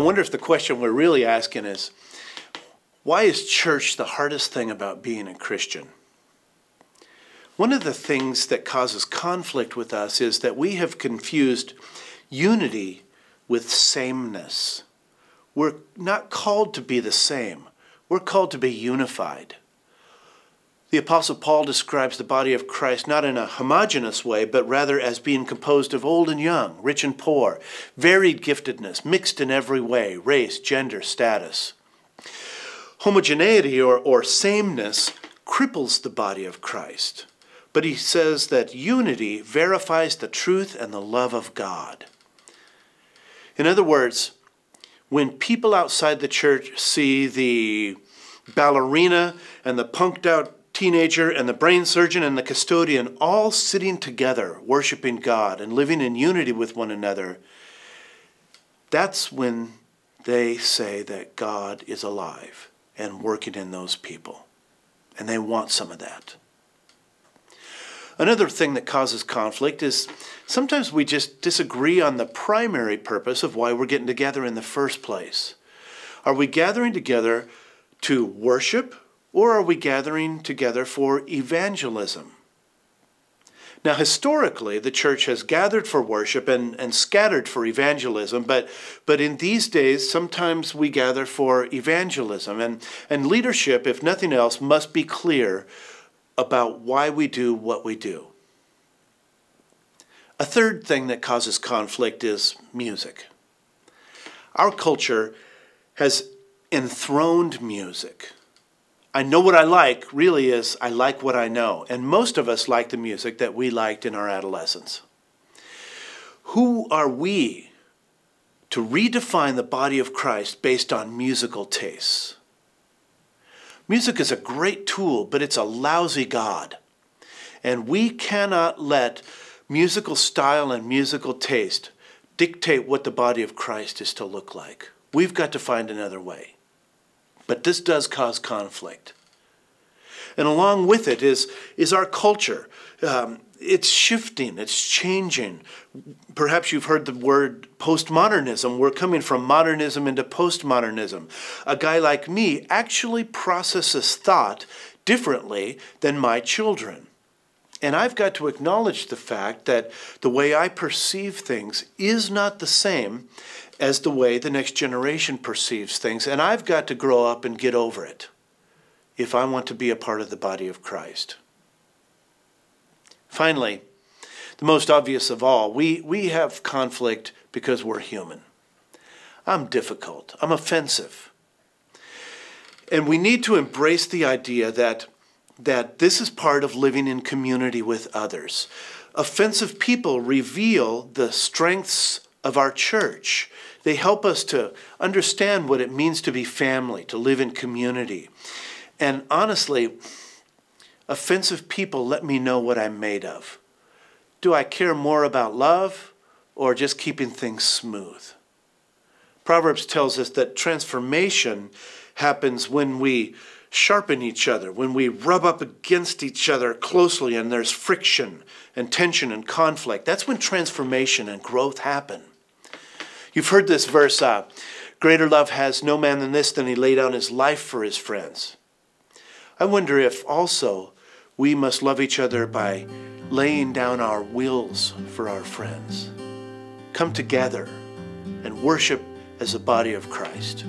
wonder if the question we're really asking is, why is church the hardest thing about being a Christian? One of the things that causes conflict with us is that we have confused unity with sameness. We're not called to be the same. We're called to be unified. The Apostle Paul describes the body of Christ not in a homogeneous way, but rather as being composed of old and young, rich and poor, varied giftedness, mixed in every way, race, gender, status. Homogeneity or sameness cripples the body of Christ. But he says that unity verifies the truth and the love of God. In other words, when people outside the church see the ballerina and the punked out teenager and the brain surgeon and the custodian all sitting together, worshiping God and living in unity with one another, that's when they say that God is alive and working in those people. And they want some of that. Another thing that causes conflict is sometimes we just disagree on the primary purpose of why we're getting together in the first place. Are we gathering together to worship, or are we gathering together for evangelism? Now, historically, the church has gathered for worship and scattered for evangelism, but in these days, sometimes we gather for evangelism. And leadership, if nothing else, must be clear about why we do what we do. A third thing that causes conflict is music. Our culture has enthroned music. I know what I like really is I like what I know. And most of us like the music that we liked in our adolescence. Who are we to redefine the body of Christ based on musical tastes? Music is a great tool, but it's a lousy God. And we cannot let musical style and musical taste dictate what the body of Christ is to look like. We've got to find another way. But this does cause conflict. And along with it is our culture. It's shifting, it's changing. Perhaps you've heard the word postmodernism. We're coming from modernism into postmodernism. A guy like me actually processes thought differently than my children. And I've got to acknowledge the fact that the way I perceive things is not the same as the way the next generation perceives things. And I've got to grow up and get over it if I want to be a part of the body of Christ. Finally, the most obvious of all, we have conflict because we're human. I'm difficult. I'm offensive. And we need to embrace the idea that this is part of living in community with others. Offensive people reveal the strengths of our church. They help us to understand what it means to be family, to live in community. And honestly, offensive people let me know what I'm made of. Do I care more about love or just keeping things smooth? Proverbs tells us that transformation happens when we sharpen each other, when we rub up against each other closely and there's friction and tension and conflict. That's when transformation and growth happen. You've heard this verse, greater love has no man than this, than he laid down his life for his friends. I wonder if also we must love each other by laying down our wills for our friends. Come together and worship as the body of Christ.